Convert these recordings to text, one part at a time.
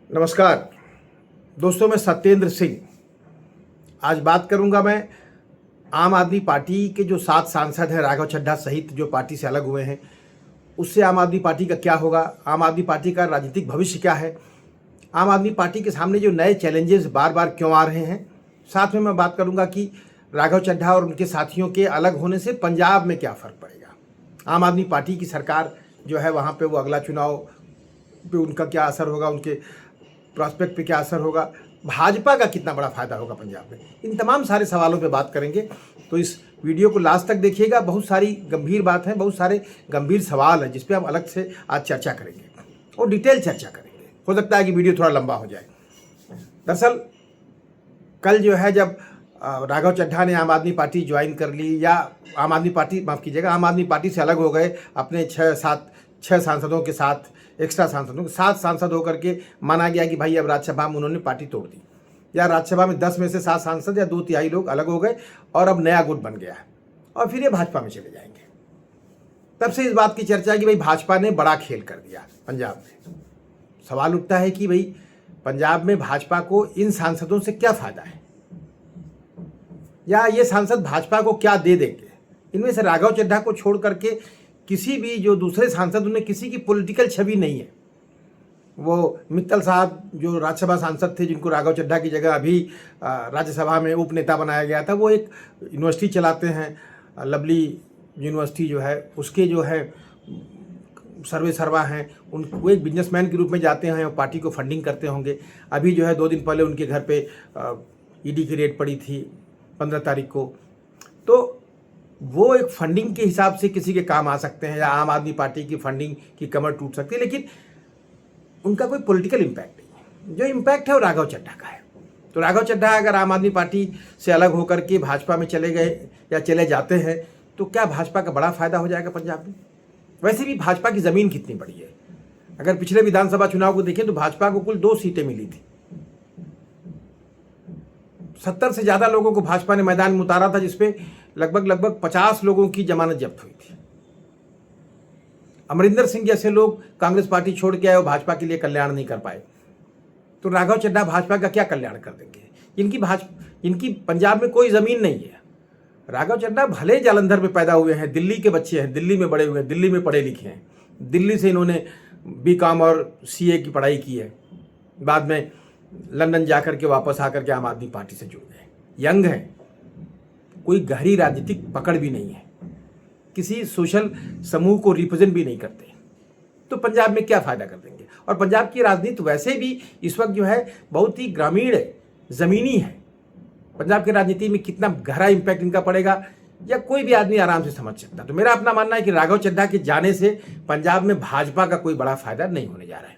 नमस्कार दोस्तों, मैं सत्येंद्र सिंह आज बात करूंगा। मैं आम आदमी पार्टी के जो 7 सांसद हैं, राघव चड्ढा सहित, जो पार्टी से अलग हुए हैं, उससे आम आदमी पार्टी का क्या होगा, आम आदमी पार्टी का राजनीतिक भविष्य क्या है, आम आदमी पार्टी के सामने जो नए चैलेंजेस बार बार क्यों आ रहे हैं। साथ में मैं बात करूंगा कि राघव चड्ढा और उनके साथियों के अलग होने से पंजाब में क्या फ़र्क पड़ेगा, आम आदमी पार्टी की सरकार जो है वहाँ पे वो अगला चुनाव पे उनका क्या असर होगा, उनके प्रॉस्पेक्ट पे क्या असर होगा, भाजपा का कितना बड़ा फायदा होगा पंजाब में। इन तमाम सारे सवालों पे बात करेंगे, तो इस वीडियो को लास्ट तक देखिएगा। बहुत सारी गंभीर बात है, बहुत सारे गंभीर सवाल हैं जिस पे हम अलग से आज चर्चा करेंगे और डिटेल चर्चा करेंगे। हो सकता है कि वीडियो थोड़ा लंबा हो जाए। दरअसल कल जो है, जब राघव चड्ढा ने आम आदमी पार्टी ज्वाइन कर ली, या आम आदमी पार्टी, माफ़ कीजिएगा, आम आदमी पार्टी से अलग हो गए अपने 6 सांसदों के साथ, एक्स्ट्रा सांसदों के 7 सांसद होकर के माना गया कि भाई अब राज्यसभा में उन्होंने पार्टी तोड़ दी, या राज्यसभा में 10 में से 7 सांसद या 2/3 लोग अलग हो गए और अब नया गुट बन गया है और फिर ये भाजपा में चले जाएंगे। तब से इस बात की चर्चा है कि भाई भाजपा ने बड़ा खेल कर दिया पंजाब में। सवाल उठता है कि भाई पंजाब में भाजपा को इन सांसदों से क्या फ़ायदा है, या ये सांसद भाजपा को क्या दे देंगे। इनमें से राघव चड्ढा को छोड़ करके किसी भी जो दूसरे सांसद, उनमें किसी की पॉलिटिकल छवि नहीं है। वो मित्तल साहब जो राज्यसभा सांसद थे, जिनको राघव चड्ढा की जगह अभी राज्यसभा में उपनेता बनाया गया था, वो एक यूनिवर्सिटी चलाते हैं, लवली यूनिवर्सिटी जो है, उसके जो है सर्वा हैं। वो एक बिजनेसमैन के रूप में जाते हैं और पार्टी को फंडिंग करते होंगे। अभी जो है 2 दिन पहले उनके घर पे ईडी की रेड पड़ी थी 15 तारीख को। तो वो एक फंडिंग के हिसाब से किसी के काम आ सकते हैं, या आम आदमी पार्टी की फंडिंग की कमर टूट सकती है, लेकिन उनका कोई पॉलिटिकल इम्पैक्ट नहीं है। जो इम्पैक्ट है वो राघव चड्ढा का है। तो राघव चड्ढा अगर आम आदमी पार्टी से अलग होकर के भाजपा में चले गए या चले जाते हैं, तो क्या भाजपा का बड़ा फायदा हो जाएगा पंजाब में। वैसे भी भाजपा की ज़मीन कितनी बड़ी है। अगर पिछले विधानसभा चुनाव को देखें तो भाजपा को कुल 2 सीटें मिली थी। 70 से ज़्यादा लोगों को भाजपा ने मैदान में उतारा था, जिसपे लगभग 50 लोगों की जमानत जब्त हुई थी। अमरिंदर सिंह जैसे लोग कांग्रेस पार्टी छोड़ के आए और भाजपा के लिए कल्याण नहीं कर पाए, तो राघव चड्ढा भाजपा का क्या कल्याण कर देंगे। इनकी पंजाब में कोई ज़मीन नहीं है। राघव चड्ढा भले जालंधर में पैदा हुए हैं, दिल्ली के बच्चे हैं, दिल्ली में बड़े हुए हैं, दिल्ली में पढ़े लिखे हैं, दिल्ली से इन्होंने BCom और CA की पढ़ाई की है। बाद में लंदन जाकर के वापस आकर के आम आदमी पार्टी से जुड़ गए। यंग हैं, कोई गहरी राजनीतिक पकड़ भी नहीं है, किसी सोशल समूह को रिप्रेजेंट भी नहीं करते, तो पंजाब में क्या फ़ायदा कर देंगे। और पंजाब की राजनीति वैसे भी इस वक्त जो है बहुत ही ग्रामीण है, ज़मीनी है। पंजाब की राजनीति में कितना गहरा इम्पैक्ट इनका पड़ेगा, या कोई भी आदमी आराम से समझ सकता है। तो मेरा अपना मानना है कि राघव चड्ढा के जाने से पंजाब में भाजपा का कोई बड़ा फायदा नहीं होने जा रहा है।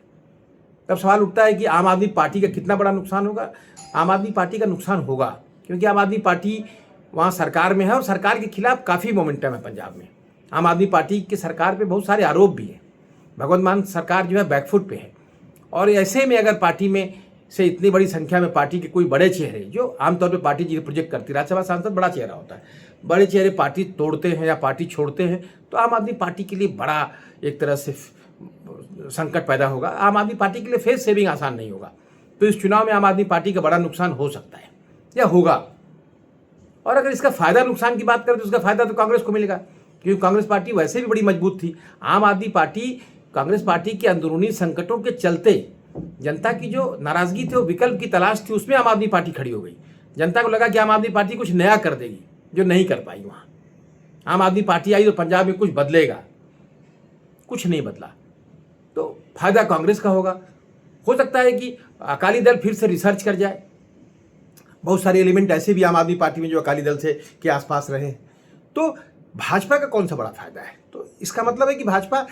तब सवाल उठता है कि आम आदमी पार्टी का कितना बड़ा नुकसान होगा। आम आदमी पार्टी का नुकसान होगा, क्योंकि आम आदमी पार्टी वहाँ सरकार में है और सरकार के खिलाफ काफ़ी मोमेंटम है पंजाब में। आम आदमी पार्टी की सरकार पे बहुत सारे आरोप भी हैं। भगवंत मान सरकार जो है बैकफुट पे है, और ऐसे में अगर पार्टी में से इतनी बड़ी संख्या में पार्टी के कोई बड़े चेहरे, जो आमतौर पे पार्टी जी प्रोजेक्ट करती है, राज्यसभा सांसद बड़ा चेहरा होता है, बड़े चेहरे पार्टी तोड़ते हैं या पार्टी छोड़ते हैं, तो आम आदमी पार्टी के लिए बड़ा एक तरह से संकट पैदा होगा। आम आदमी पार्टी के लिए फेस सेविंग आसान नहीं होगा। तो इस चुनाव में आम आदमी पार्टी का बड़ा नुकसान हो सकता है या होगा। और अगर इसका फायदा नुकसान की बात करें तो इसका फायदा तो कांग्रेस को मिलेगा, क्योंकि कांग्रेस पार्टी वैसे भी बड़ी मजबूत थी। आम आदमी पार्टी कांग्रेस पार्टी के अंदरूनी संकटों के चलते जनता की जो नाराजगी थी, वो विकल्प की तलाश थी, उसमें आम आदमी पार्टी खड़ी हो गई। जनता को लगा कि आम आदमी पार्टी कुछ नया कर देगी, जो नहीं कर पाई। वहाँ आम आदमी पार्टी आई तो पंजाब में कुछ बदलेगा, कुछ नहीं बदला, तो फायदा कांग्रेस का होगा। हो सकता है कि अकाली दल फिर से रिसर्च कर जाए। बहुत सारे एलिमेंट ऐसे भी आम आदमी पार्टी में जो अकाली दल से के आसपास रहे हैं। तो भाजपा का कौन सा बड़ा फायदा है। तो इसका मतलब है कि भाजपा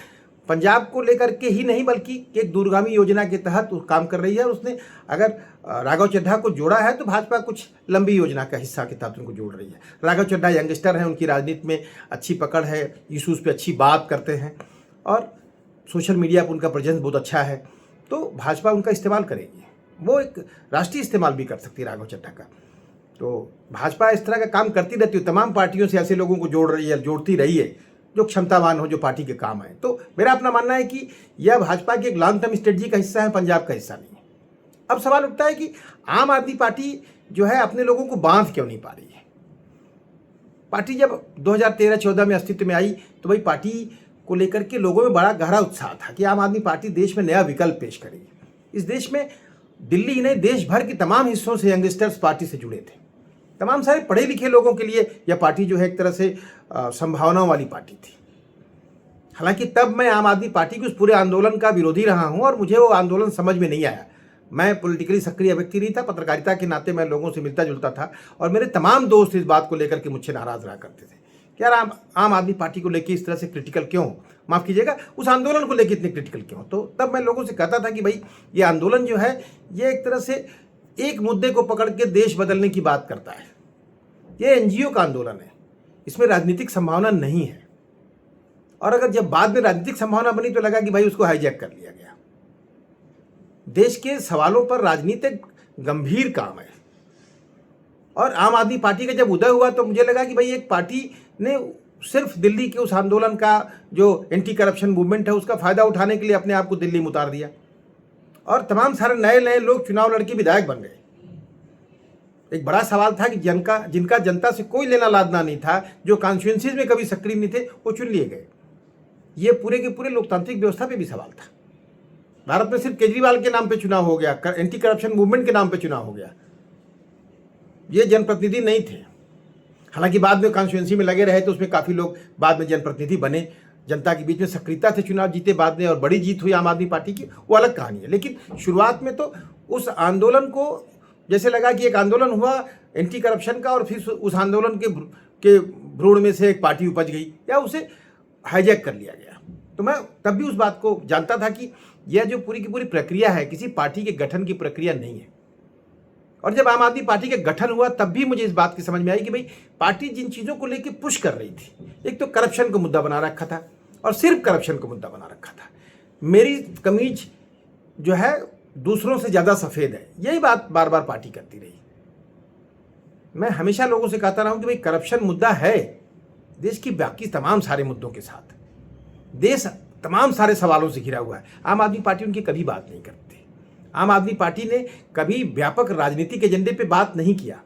पंजाब को लेकर के ही नहीं, बल्कि एक दूरगामी योजना के तहत काम कर रही है। उसने अगर राघव चड्ढा को जोड़ा है तो भाजपा कुछ लंबी योजना का हिस्सा के तहत उनको जोड़ रही है। राघव चड्ढा यंगस्टर हैं, उनकी राजनीति में अच्छी पकड़ है, इशूज़ पे अच्छी बात करते हैं और सोशल मीडिया पर उनका प्रेजेंस बहुत अच्छा है, तो भाजपा उनका इस्तेमाल करेगी। वो एक राष्ट्रीय इस्तेमाल भी कर सकती है राघव चड्ढा का। तो भाजपा इस तरह का काम करती रहती है, तमाम पार्टियों से ऐसे लोगों को जोड़ रही है, जोड़ती रही है जो क्षमतावान हो, जो पार्टी के काम आए। तो मेरा अपना मानना है कि यह भाजपा की एक लॉन्ग टर्म स्ट्रेटजी का हिस्सा है, पंजाब का हिस्सा नहीं है। अब सवाल उठता है कि आम आदमी पार्टी जो है अपने लोगों को बांध क्यों नहीं पा रही है। पार्टी जब 2013-14 में अस्तित्व में आई तो भाई पार्टी को लेकर के लोगों में बड़ा गहरा उत्साह था कि आम आदमी पार्टी देश में नया विकल्प पेश करेगी। इस देश में दिल्ली ही नहीं देश भर के तमाम हिस्सों से यंगस्टर्स पार्टी से जुड़े थे। तमाम सारे पढ़े लिखे लोगों के लिए यह पार्टी जो है एक तरह से संभावनाओं वाली पार्टी थी। हालांकि तब मैं आम आदमी पार्टी के उस पूरे आंदोलन का विरोधी रहा हूं और मुझे वो आंदोलन समझ में नहीं आया। मैं पॉलिटिकली सक्रिय व्यक्ति नहीं था, पत्रकारिता के नाते मैं लोगों से मिलता जुलता था और मेरे तमाम दोस्त इस बात को लेकर के मुझसे नाराज रहा करते थे कि यार आम आदमी पार्टी को लेकर इस तरह से क्रिटिकल क्यों, माफ़ कीजिएगा, उस आंदोलन को लेकर इतने क्रिटिकल क्यों। तो तब मैं लोगों से कहता था कि भाई ये आंदोलन जो है ये एक तरह से एक मुद्दे को पकड़ के देश बदलने की बात करता है। ये एनजीओ का आंदोलन है, इसमें राजनीतिक संभावना नहीं है। और अगर जब बाद में राजनीतिक संभावना बनी तो लगा कि भाई उसको हाईजैक कर लिया गया। देश के सवालों पर राजनीतिक गंभीर काम है और आम आदमी पार्टी का जब उदय हुआ तो मुझे लगा कि भाई एक पार्टी ने सिर्फ दिल्ली के उस आंदोलन का जो एंटी करप्शन मूवमेंट है उसका फायदा उठाने के लिए अपने आप को दिल्ली में उतार दिया और तमाम सारे नए नए लोग चुनाव लड़के विधायक बन गए। एक बड़ा सवाल था कि जिनका जनता से कोई लेना लादना नहीं था, जो कॉन्स्टिट्यूंसीज में कभी सक्रिय नहीं थे, वो चुन लिए गए। ये पूरे के पूरे लोकतांत्रिक व्यवस्था पे भी सवाल था। भारत में सिर्फ केजरीवाल के नाम पे चुनाव हो गया, एंटी करप्शन मूवमेंट के नाम पे चुनाव हो गया, ये जनप्रतिनिधि नहीं थे। हालांकि बाद में कॉन्स्टिट्यूंसी में लगे रहे तो उसमें काफ़ी लोग बाद में जनप्रतिनिधि बने, जनता के बीच में सक्रियता से चुनाव जीते बाद में और बड़ी जीत हुई आम आदमी पार्टी की, वो अलग कहानी है। लेकिन शुरुआत में तो उस आंदोलन को जैसे लगा कि एक आंदोलन हुआ एंटी करप्शन का और फिर उस आंदोलन के भ्रूण में से एक पार्टी उपज गई या उसे हाईजैक कर लिया गया। तो मैं तब भी उस बात को जानता था कि यह जो पूरी की पूरी प्रक्रिया है किसी पार्टी के गठन की प्रक्रिया नहीं है। और जब आम आदमी पार्टी का गठन हुआ तब भी मुझे इस बात की समझ में आई कि भाई पार्टी जिन चीज़ों को लेकर पुश कर रही थी, एक तो करप्शन को मुद्दा बना रखा था और सिर्फ करप्शन को मुद्दा बना रखा था। मेरी कमीज जो है दूसरों से ज़्यादा सफ़ेद है, यही बात बार बार पार्टी करती रही। मैं हमेशा लोगों से कहता रहा हूँ कि भाई करप्शन मुद्दा है देश की बाकी तमाम सारे मुद्दों के साथ, देश तमाम सारे सवालों से घिरा हुआ है। आम आदमी पार्टी उनकी कभी बात नहीं करती। आम आदमी पार्टी ने कभी व्यापक राजनीतिक एजेंडे पे बात नहीं किया।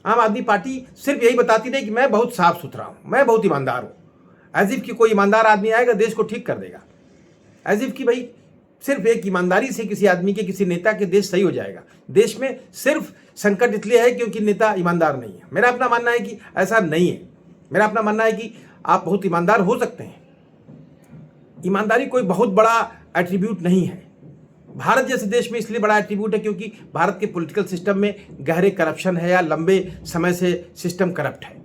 आम आदमी पार्टी सिर्फ यही बताती रही कि मैं बहुत साफ सुथरा हूँ, मैं बहुत ईमानदार हूँ। एज इफ कि कोई ईमानदार आदमी आएगा देश को ठीक कर देगा, एज इफ कि भाई सिर्फ एक ईमानदारी से किसी आदमी के, किसी नेता के देश सही हो जाएगा। देश में सिर्फ संकट इसलिए है क्योंकि नेता ईमानदार नहीं है। मेरा अपना मानना है कि ऐसा नहीं है। मेरा अपना मानना है कि आप बहुत ईमानदार हो सकते हैं, ईमानदारी कोई बहुत बड़ा एट्रीब्यूट नहीं है। भारत जैसे देश में इसलिए बड़ा एट्रीब्यूट है क्योंकि भारत के पॉलिटिकल सिस्टम में गहरे करप्शन है या लंबे समय से सिस्टम करप्ट है।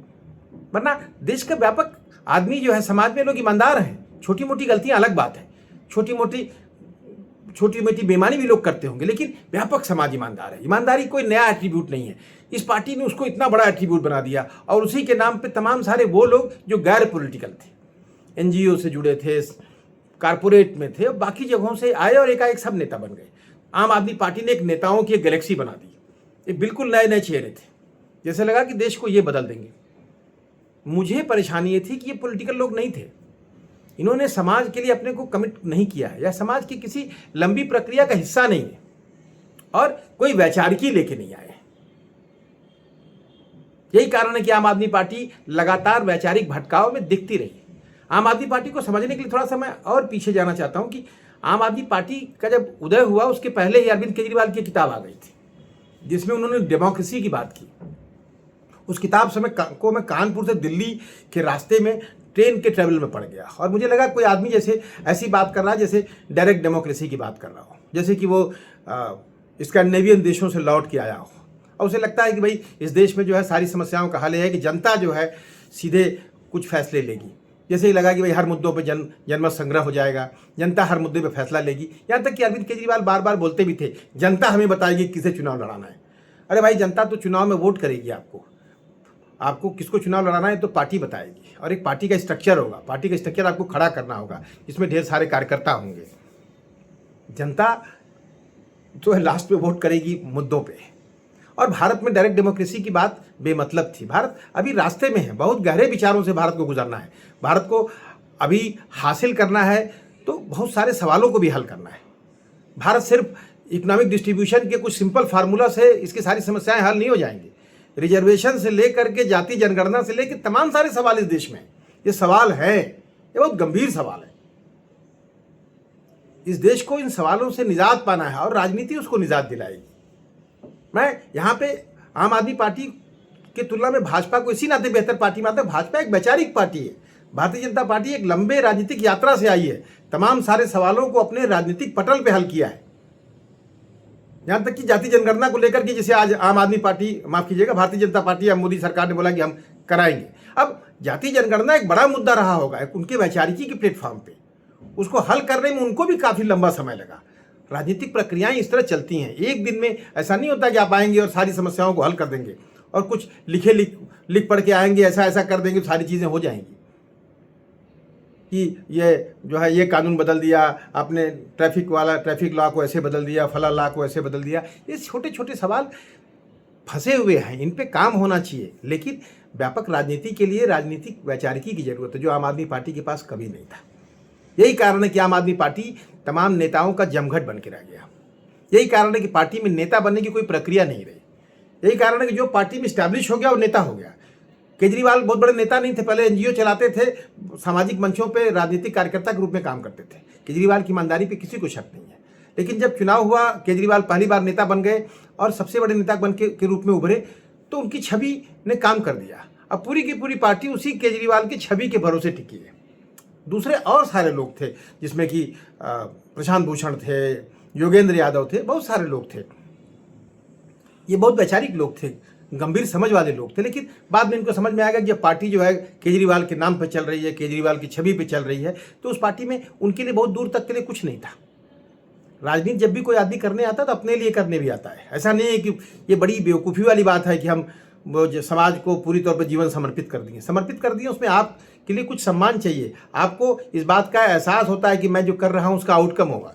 वरना देश का व्यापक आदमी जो है, समाज में लोग ईमानदार हैं। छोटी मोटी गलतियां अलग बात है, छोटी मोटी बेईमानी भी लोग करते होंगे, लेकिन व्यापक समाज ईमानदार है। ईमानदारी कोई नया एट्रीब्यूट नहीं है। इस पार्टी ने उसको इतना बड़ा एट्रीब्यूट बना दिया और उसी के नाम पे तमाम सारे वो लोग जो गैर पॉलिटिकल थे, एनजीओ से जुड़े थे, कारपोरेट में थे, बाकी जगहों से आए और एकाएक सब नेता बन गए। आम आदमी पार्टी ने एक नेताओं की एक गैलेक्सी बना दी। ये बिल्कुल नए नए चेहरे थे, जैसे लगा कि देश को ये बदल देंगे। मुझे परेशानी ये थी कि ये पॉलिटिकल लोग नहीं थे। इन्होंने समाज के लिए अपने को कमिट नहीं किया है या समाज की किसी लंबी प्रक्रिया का हिस्सा नहीं है और कोई वैचारिकी लेके नहीं आए। यही कारण है कि आम आदमी पार्टी लगातार वैचारिक भटकाव में दिखती रही। आम आदमी पार्टी को समझने के लिए थोड़ा सा मैं और पीछे जाना चाहता हूं कि आम आदमी पार्टी का जब उदय हुआ उसके पहले ही अरविंद केजरीवाल की किताब आ गई थी जिसमें उन्होंने डेमोक्रेसी की बात की। उस किताब से मैं कानपुर से दिल्ली के रास्ते में ट्रेन के ट्रेवल में पड़ गया और मुझे लगा कोई आदमी जैसे ऐसी बात कर रहा है जैसे डायरेक्ट डेमोक्रेसी की बात कर रहा हो, जैसे कि वो स्कैंडिनेवियन देशों से लौट के आया हो और उसे लगता है कि भाई इस देश में जो है सारी समस्याओं का हल है कि जनता जो है सीधे कुछ फैसले लेगी। जैसे ही लगा कि भाई हर मुद्दों पे जनमत संग्रह हो जाएगा, जनता हर मुद्दे पे फैसला लेगी। यहाँ तक कि अरविंद केजरीवाल बार बार बोलते भी थे जनता हमें बताएगी किसे चुनाव लड़ाना है। अरे भाई जनता तो चुनाव में वोट करेगी, आपको किसको चुनाव लड़ाना है तो पार्टी बताएगी और एक पार्टी का स्ट्रक्चर होगा। पार्टी का स्ट्रक्चर आपको खड़ा करना होगा जिसमें ढेर सारे कार्यकर्ता होंगे। जनता जो है लास्ट में वोट करेगी मुद्दों पे। और भारत में डायरेक्ट डेमोक्रेसी की बात बेमतलब थी। भारत अभी रास्ते में है, बहुत गहरे विचारों से भारत को गुजरना है। भारत को अभी हासिल करना है तो बहुत सारे सवालों को भी हल करना है। भारत सिर्फ इकोनॉमिक डिस्ट्रीब्यूशन के कुछ सिंपल फार्मूला से इसकी सारी समस्याएं हल नहीं हो जाएंगी। रिजर्वेशन से लेकर के जाति जनगणना से लेकर तमाम सारे सवाल इस देश में, ये सवाल है, ये बहुत गंभीर सवाल है। इस देश को इन सवालों से निजात पाना है और राजनीति उसको निजात दिलाएगी। मैं यहाँ पे आम आदमी पार्टी की तुलना में भाजपा को इसी नाते बेहतर पार्टी मानता हूं। भाजपा एक वैचारिक पार्टी है, भारतीय जनता पार्टी एक लंबे राजनीतिक यात्रा से आई है, तमाम सारे सवालों को अपने राजनीतिक पटल पे हल किया है। यहां तक कि जाति जनगणना को लेकर के जैसे आज आम आदमी पार्टी, माफ कीजिएगा, भारतीय जनता पार्टी या मोदी सरकार ने बोला कि हम कराएंगे। अब जाति जनगणना एक बड़ा मुद्दा रहा होगा उनके वैचारिकी के प्लेटफॉर्म पे, उसको हल करने में उनको भी काफी लंबा समय लगा। राजनीतिक प्रक्रियाएं इस तरह चलती हैं, एक दिन में ऐसा नहीं होता कि आप आएंगे और सारी समस्याओं को हल कर देंगे और कुछ लिख पढ़ के आएंगे, ऐसा ऐसा कर देंगे, सारी चीजें हो जाएंगी। कि ये जो है ये कानून बदल दिया आपने, ट्रैफिक लॉ को ऐसे बदल दिया, फला लॉ को ऐसे बदल दिया, ये छोटे छोटे सवाल फंसे हुए हैं, इन पे काम होना चाहिए। लेकिन व्यापक राजनीति के लिए राजनीतिक वैचारिकी की जरूरत है, जो आम आदमी पार्टी के पास कभी नहीं था। यही कारण है कि आम आदमी पार्टी तमाम नेताओं का जमघट बन के रह गया। यही कारण है कि पार्टी में नेता बनने की कोई प्रक्रिया नहीं रही। यही कारण है कि जो पार्टी में स्टैब्लिश हो गया वो नेता हो गया। केजरीवाल बहुत बड़े नेता नहीं थे, पहले एनजीओ चलाते थे, सामाजिक मंचों पे राजनीतिक कार्यकर्ता के रूप में काम करते थे। केजरीवाल की ईमानदारी पे किसी को शक नहीं है। लेकिन जब चुनाव हुआ, केजरीवाल पहली बार नेता बन गए और सबसे बड़े नेता बन के रूप में उभरे, तो उनकी छवि ने काम कर दिया। अब पूरी की पूरी पार्टी उसी केजरीवाल की छवि के भरोसे टिकी है। दूसरे और सारे लोग थे, जिसमें कि प्रशांत भूषण थे, योगेंद्र यादव थे, बहुत सारे लोग थे। ये बहुत वैचारिक लोग थे, गंभीर समझ वाले लोग थे। लेकिन बाद में इनको समझ में आ गया कि जब पार्टी जो है केजरीवाल के नाम पर चल रही है, केजरीवाल की छवि पे चल रही है, तो उस पार्टी में उनके लिए बहुत दूर तक के लिए कुछ नहीं था। राजनीति जब भी कोई आदमी करने आता है तो अपने लिए करने भी आता है। ऐसा नहीं है कि ये बड़ी बेवकूफ़ी वाली बात है कि हम समाज को पूरी तौर पर जीवन समर्पित कर दिए। उसमें आपके लिए कुछ सम्मान चाहिए, आपको इस बात का एहसास होता है कि मैं जो कर रहा हूँ उसका आउटकम होगा।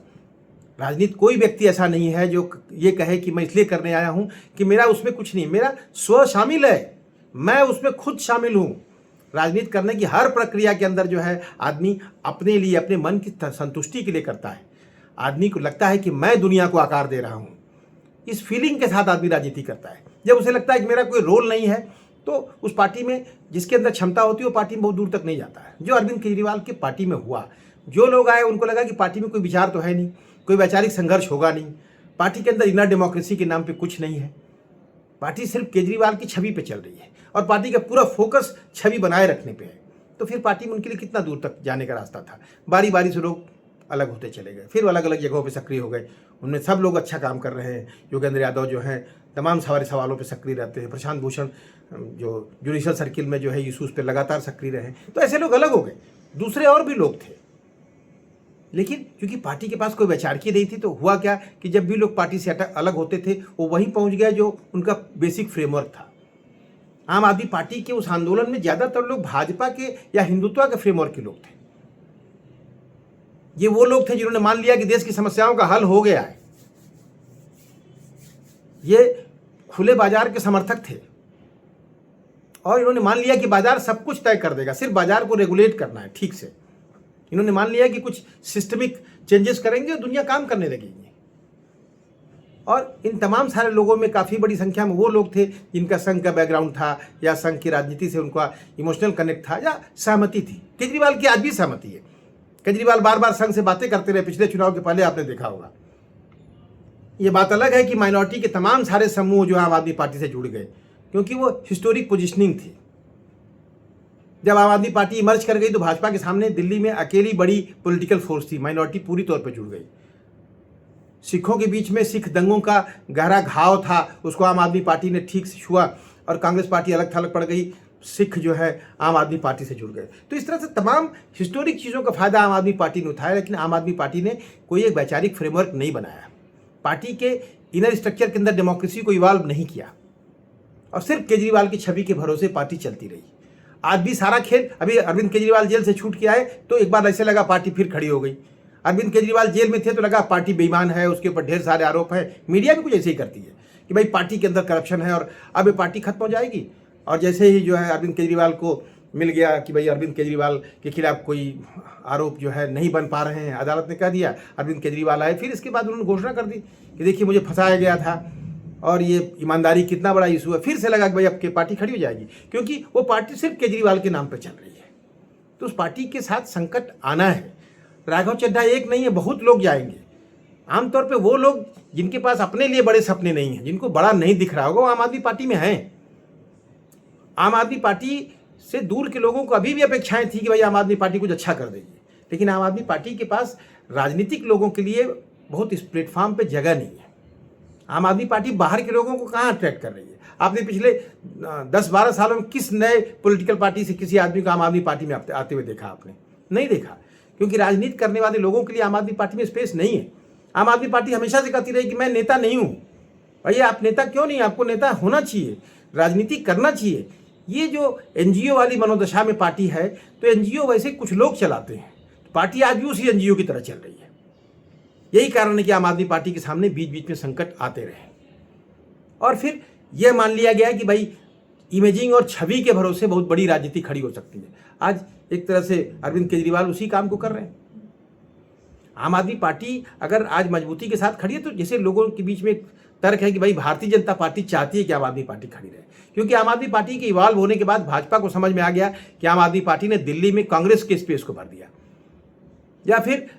राजनीति कोई व्यक्ति ऐसा नहीं है जो ये कहे कि मैं इसलिए करने आया हूं कि मेरा उसमें कुछ नहीं, मेरा स्व शामिल है, मैं उसमें खुद शामिल हूं। राजनीति करने की हर प्रक्रिया के अंदर जो है आदमी अपने लिए, अपने मन की संतुष्टि के लिए करता है। आदमी को लगता है कि मैं दुनिया को आकार दे रहा हूं, इस फीलिंग के साथ आदमी राजनीति करता है। जब उसे लगता है कि मेरा कोई रोल नहीं है, तो उस पार्टी में जिसके अंदर क्षमता होती है वो पार्टी में बहुत दूर तक नहीं जाता है। जो अरविंद केजरीवाल की पार्टी में हुआ, जो लोग आए उनको लगा कि पार्टी में कोई विचार तो है नहीं, कोई वैचारिक संघर्ष होगा नहीं, पार्टी के अंदर इनर डेमोक्रेसी के नाम पे कुछ नहीं है, पार्टी सिर्फ केजरीवाल की छवि पे चल रही है और पार्टी का पूरा फोकस छवि बनाए रखने पे है। तो फिर पार्टी में उनके लिए कितना दूर तक जाने का रास्ता था। बारी बारी से लोग अलग होते चले गए, फिर अलग अलग जगहों पे सक्रिय हो गए। उनमें सब लोग अच्छा काम कर रहे हैं। योगेंद्र यादव जो हैं तमाम सारे सवालों पे सक्रिय रहते हैं। प्रशांत भूषण जो जुडिशल सर्किल में जो है इशूज़ पे लगातार सक्रिय रहे। तो ऐसे लोग अलग हो गए, दूसरे और भी लोग थे। लेकिन क्योंकि पार्टी के पास कोई वैचारिकी नहीं थी, तो हुआ क्या कि जब भी लोग पार्टी से अलग होते थे वो वहीं पहुंच गए जो उनका बेसिक फ्रेमवर्क था। आम आदमी पार्टी के उस आंदोलन में ज्यादातर लोग भाजपा के या हिंदुत्व के फ्रेमवर्क के लोग थे। ये वो लोग थे जिन्होंने मान लिया कि देश की समस्याओं का हल हो गया है। ये खुले बाजार के समर्थक थे और इन्होंने मान लिया कि बाजार सब कुछ तय कर देगा, सिर्फ बाजार को रेगुलेट करना है ठीक से। इन्होंने मान लिया कि कुछ सिस्टमिक चेंजेस करेंगे और दुनिया काम करने लगेगी। और इन तमाम सारे लोगों में काफ़ी बड़ी संख्या में वो लोग थे जिनका संघ का बैकग्राउंड था या संघ की राजनीति से उनका इमोशनल कनेक्ट था या सहमति थी। केजरीवाल की आज भी सहमति है। केजरीवाल बार बार संघ से बातें करते रहे, पिछले चुनाव के पहले आपने देखा होगा। ये बात अलग है कि माइनॉरिटी के तमाम सारे समूह जो आम आदमी पार्टी से जुड़ गए, क्योंकि वो हिस्टोरिक पोजिशनिंग थी। जब आम आदमी पार्टी इमर्ज कर गई तो भाजपा के सामने दिल्ली में अकेली बड़ी पॉलिटिकल फोर्स थी। माइनॉरिटी पूरी तौर पर जुड़ गई। सिखों के बीच में सिख दंगों का गहरा घाव था, उसको आम आदमी पार्टी ने ठीक से छुआ और कांग्रेस पार्टी अलग थलग पड़ गई। सिख जो है आम आदमी पार्टी से जुड़ गए। तो इस तरह से तमाम हिस्टोरिक चीज़ों का फायदा आम आदमी पार्टी ने उठाया, लेकिन आम आदमी पार्टी ने कोई एक वैचारिक फ्रेमवर्क नहीं बनाया। पार्टी के इनर स्ट्रक्चर के अंदर डेमोक्रेसी को इवॉल्व नहीं किया और सिर्फ केजरीवाल की छवि के भरोसे पार्टी चलती रही। आज भी सारा खेल, अभी अरविंद केजरीवाल जेल से छूट के आए तो एक बार ऐसे लगा पार्टी फिर खड़ी हो गई। अरविंद केजरीवाल जेल में थे तो लगा पार्टी बेईमान है, उसके ऊपर ढेर सारे आरोप हैं। मीडिया भी कुछ ऐसे ही करती है कि भाई पार्टी के अंदर करप्शन है और अब ये पार्टी खत्म हो जाएगी। और जैसे ही जो है अरविंद केजरीवाल को मिल गया कि भाई अरविंद केजरीवाल के खिलाफ कोई आरोप जो है नहीं बन पा रहे हैं, अदालत ने कह दिया, अरविंद केजरीवाल आए, फिर इसके बाद उन्होंने घोषणा कर दी कि देखिए मुझे फंसाया गया था और ये ईमानदारी कितना बड़ा इशू है। फिर से लगा कि भाई अब की पार्टी खड़ी हो जाएगी, क्योंकि वो पार्टी सिर्फ केजरीवाल के नाम पर चल रही है। तो उस पार्टी के साथ संकट आना है। राघव चड्ढा एक नहीं है, बहुत लोग जाएंगे। आमतौर पे वो लोग जिनके पास अपने लिए बड़े सपने नहीं हैं, जिनको बड़ा नहीं दिख रहा होगा, वो आम आदमी पार्टी में हैं। आम आदमी पार्टी से दूर के लोगों को अभी भी अपेक्षाएं थी कि भाई आम आदमी पार्टी कुछ अच्छा कर देगी, लेकिन आम आदमी पार्टी के पास राजनीतिक लोगों के लिए बहुत इस प्लेटफॉर्म पे जगह नहीं है। आम आदमी पार्टी बाहर के लोगों को कहाँ अट्रैक्ट कर रही है? आपने पिछले 10-12 सालों में किस नए पॉलिटिकल पार्टी से किसी आदमी को आम आदमी पार्टी में आते हुए देखा? आपने नहीं देखा, क्योंकि राजनीति करने वाले लोगों के लिए आम आदमी पार्टी में स्पेस नहीं है। आम आदमी पार्टी हमेशा से कहती रही कि मैं नेता नहीं हूँ। भैया आप नेता क्यों नहीं? आपको नेता होना चाहिए, राजनीति करना चाहिए। ये जो एनजीओ वाली मनोदशा में पार्टी है, तो एनजीओ वैसे कुछ लोग चलाते हैं, पार्टी आज भी उसी एनजीओ की तरह चल रही है। यही कारण है कि आम आदमी पार्टी के सामने बीच बीच में संकट आते रहे, और फिर यह मान लिया गया कि भाई इमेजिंग और छवि के भरोसे बहुत बड़ी राजनीति खड़ी हो सकती है। आज एक तरह से अरविंद केजरीवाल उसी काम को कर रहे हैं। आम आदमी पार्टी अगर आज मजबूती के साथ खड़ी है, तो जैसे लोगों के बीच में एक तर्क है कि भाई भारतीय जनता पार्टी चाहती है कि आम आदमी पार्टी खड़ी रहे, क्योंकि आम आदमी पार्टी के इवॉल्व होने के बाद भाजपा को समझ में आ गया कि आम आदमी पार्टी ने दिल्ली में कांग्रेस के स्पेस को भर दिया। या फिर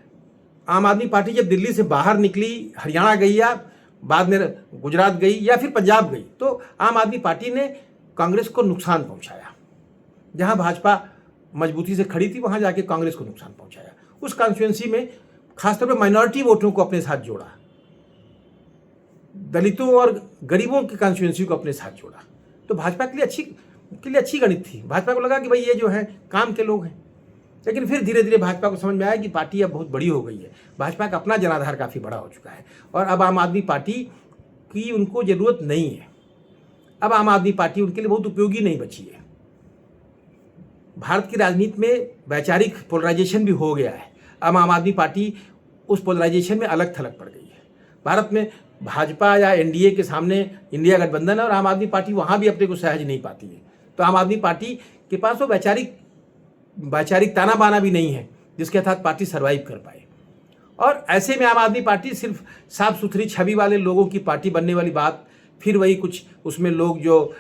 आम आदमी पार्टी जब दिल्ली से बाहर निकली, हरियाणा गई या बाद में गुजरात गई या फिर पंजाब गई, तो आम आदमी पार्टी ने कांग्रेस को नुकसान पहुंचाया। जहां भाजपा मजबूती से खड़ी थी, वहां जाके कांग्रेस को नुकसान पहुंचाया। उस कॉन्स्टिट्यूएंसी में खासतौर पर माइनॉरिटी वोटरों को अपने साथ जोड़ा, दलितों और गरीबों की कॉन्स्टिट्यूएंसी को अपने साथ जोड़ा। तो भाजपा के लिए अच्छी गणित थी। भाजपा को लगा कि भाई ये जो है काम के लोग हैं। लेकिन फिर धीरे धीरे भाजपा को समझ में आया कि पार्टी अब बहुत बड़ी हो गई है, भाजपा का अपना जनाधार काफ़ी बड़ा हो चुका है, और अब आम आदमी पार्टी की उनको ज़रूरत नहीं है। अब आम आदमी पार्टी उनके लिए बहुत उपयोगी नहीं बची है। भारत की राजनीति में वैचारिक पोलराइजेशन भी हो गया है। अब आम आदमी पार्टी उस पोलराइजेशन में अलग थलग पड़ गई है। भारत में भाजपा या एनडीए के सामने इंडिया गठबंधन है, और आम आदमी पार्टी वहाँ भी अपने को सहज नहीं पाती है। तो आम आदमी पार्टी के पास वो वैचारिक ताना बाना भी नहीं है जिसके तहत पार्टी सर्वाइव कर पाए। और ऐसे में आम आदमी पार्टी सिर्फ साफ सुथरी छवि वाले लोगों की पार्टी बनने वाली बात, फिर वही कुछ उसमें लोग जो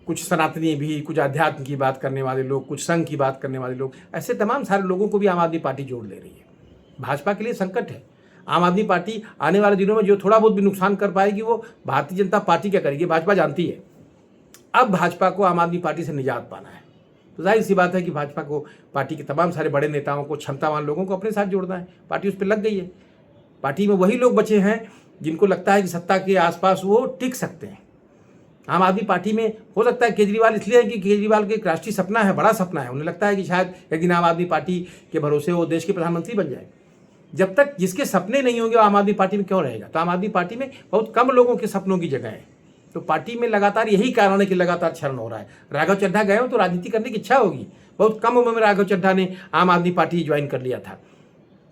कुछ सनातनी भी, कुछ अध्यात्म की बात करने वाले लोग, कुछ संघ की बात करने वाले लोग, ऐसे तमाम सारे लोगों को भी आम आदमी पार्टी जोड़ ले रही है। भाजपा के लिए संकट है। आम आदमी पार्टी आने वाले दिनों में जो थोड़ा बहुत भी नुकसान कर पाएगी, वो भारतीय जनता पार्टी क्या करेगी, भाजपा जानती है। अब भाजपा को आम आदमी पार्टी से निजात पाना है, तो जाहिर सी बात है कि भाजपा को पार्टी के तमाम सारे बड़े नेताओं को, क्षमतावान लोगों को अपने साथ जोड़ना है। पार्टी उस पर लग गई है। पार्टी में वही लोग बचे हैं जिनको लगता है कि सत्ता के आसपास वो टिक सकते हैं। आम आदमी पार्टी में हो सकता है केजरीवाल इसलिए है कि केजरीवाल के एक राष्ट्रीय सपना है, बड़ा सपना है। उन्हें लगता है कि शायद एक दिन आम आदमी पार्टी के भरोसे वो देश के प्रधानमंत्री बन जाए। जब तक जिसके सपने नहीं होंगे, वो आम आदमी पार्टी में क्यों रहेगा? तो आम आदमी पार्टी में बहुत कम लोगों के सपनों की जगह है। तो पार्टी में लगातार यही कारण है कि लगातार क्षरण हो रहा है। राघव चड्ढा गए हो तो राजनीति करने की इच्छा होगी। बहुत कम उम्र में राघव चड्ढा ने आम आदमी पार्टी ज्वाइन कर लिया था।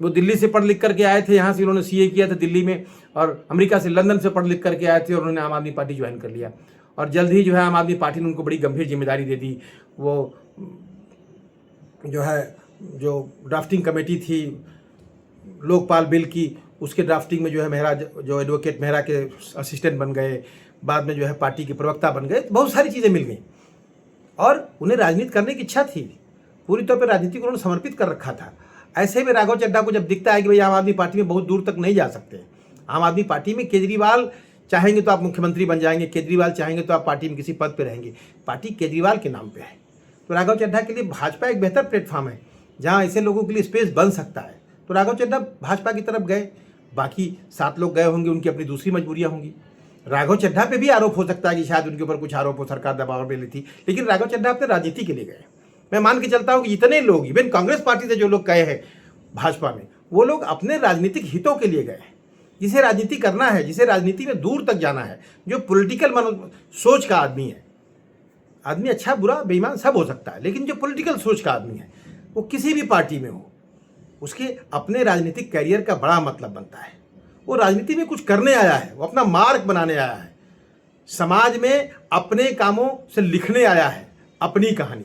वो दिल्ली से पढ़ लिख करके आए थे, यहाँ से उन्होंने सीए किया था दिल्ली में, और अमेरिका से, लंदन से पढ़ लिख करके आए थे और उन्होंने आम आदमी पार्टी ज्वाइन कर लिया। और जल्द ही जो है आम आदमी पार्टी ने उनको बड़ी गंभीर जिम्मेदारी दे दी। वो जो है जो ड्राफ्टिंग कमेटी थी लोकपाल बिल की, उसके ड्राफ्टिंग में जो है मेहरा, जो एडवोकेट मेहरा के असिस्टेंट बन गए, बाद में जो है पार्टी के प्रवक्ता बन गए। बहुत सारी चीज़ें मिल गई और उन्हें राजनीति करने की इच्छा थी। पूरी तौर पर राजनीति को उन्होंने समर्पित कर रखा था। ऐसे में राघव चड्ढा को जब दिखता है कि भाई आम आदमी पार्टी में बहुत दूर तक नहीं जा सकते, आम आदमी पार्टी में केजरीवाल चाहेंगे तो आप मुख्यमंत्री बन जाएंगे, केजरीवाल चाहेंगे तो आप पार्टी में किसी पद पर रहेंगे, पार्टी केजरीवाल के नाम पे है। तो राघव चड्ढा के लिए भाजपा एक बेहतर प्लेटफॉर्म है जहाँ ऐसे लोगों के लिए स्पेस बन सकता है। तो राघव चड्ढा भाजपा की तरफ गए, बाकी 7 लोग गए होंगे, उनकी अपनी दूसरी मजबूरियाँ होंगी। राघव चड्ढा पे भी आरोप हो सकता है कि शायद उनके ऊपर कुछ आरोप हो, सरकार दबाव में ली थी, लेकिन राघव चड्ढा अपने राजनीति के लिए गए। मैं मान के चलता हूँ कि जितने लोग, इवन कांग्रेस पार्टी से जो लोग गए हैं भाजपा में, वो लोग अपने राजनीतिक हितों के लिए गए हैं। जिसे राजनीति करना है, जिसे राजनीति में दूर तक जाना है, जो पॉलिटिकल सोच का आदमी है, आदमी अच्छा बुरा बेईमान सब हो सकता है, लेकिन जो पॉलिटिकल सोच का आदमी है वो किसी भी पार्टी में हो, उसके अपने राजनीतिक कैरियर का बड़ा मतलब बनता है। वो राजनीति में कुछ करने आया है, वो अपना मार्ग बनाने आया है, समाज में अपने कामों से लिखने आया है अपनी कहानी।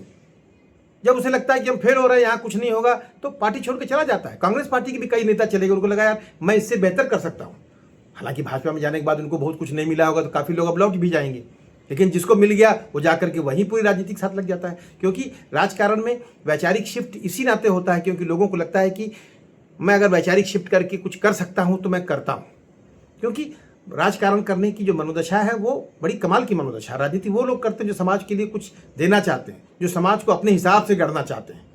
जब उसे लगता है कि हम फेल हो रहे हैं, यहाँ कुछ नहीं होगा, तो पार्टी छोड़ के चला जाता है। कांग्रेस पार्टी के भी कई नेता चले गए, उनको लगा यार मैं इससे बेहतर कर सकता हूँ। हालांकि भाजपा में जाने के बाद उनको बहुत कुछ नहीं मिला होगा, तो काफ़ी लोग अब लौट भी जाएंगे, लेकिन जिसको मिल गया वो जाकर के वहीं पूरी राजनीति के साथ लग जाता है। क्योंकि राजकारण में वैचारिक शिफ्ट इसी नाते होता है क्योंकि लोगों को लगता है कि मैं अगर वैचारिक शिफ्ट करके कुछ कर सकता हूँ तो मैं करता हूँ। क्योंकि राजकारण करने की जो मनोदशा है वो बड़ी कमाल की मनोदशा है। राजनीति वो लोग करते हैं जो समाज के लिए कुछ देना चाहते हैं, जो समाज को अपने हिसाब से गढ़ना चाहते हैं,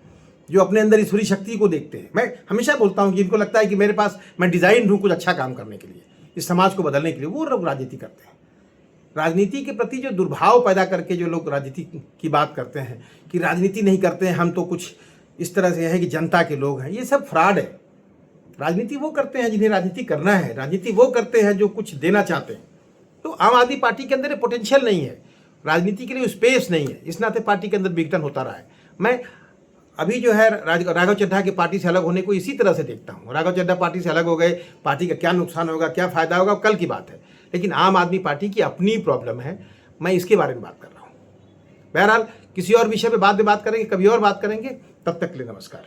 जो अपने अंदर ईश्वरी शक्ति को देखते हैं। मैं हमेशा बोलता हूँ कि इनको लगता है कि मेरे पास मैं डिज़ाइन हूँ कुछ अच्छा काम करने के लिए, इस समाज को बदलने के लिए, वो लोग राजनीति करते हैं। राजनीति के प्रति जो दुर्भाव पैदा करके जो लोग राजनीति की बात करते हैं कि राजनीति नहीं करते हैं हम तो कुछ इस तरह से है कि जनता के लोग हैं, ये सब फ्रॉड है। राजनीति वो करते हैं जिन्हें राजनीति करना है, राजनीति वो करते हैं जो कुछ देना चाहते हैं। तो आम आदमी पार्टी के अंदर पोटेंशियल नहीं है, राजनीति के लिए स्पेस नहीं है, इस नाते पार्टी के अंदर विघटन होता रहा है। मैं अभी जो है राघव चड्ढा की पार्टी से अलग होने को इसी तरह से देखता हूँ। राघव चड्ढा पार्टी से अलग हो गए, पार्टी का क्या नुकसान होगा, क्या फायदा होगा, कल की बात है। लेकिन आम आदमी पार्टी की अपनी प्रॉब्लम है, मैं इसके बारे में बात कर रहा हूँ। बहरहाल किसी और विषय पे बाद में बात करेंगे, कभी और बात करेंगे। तब तक के लिए नमस्कार।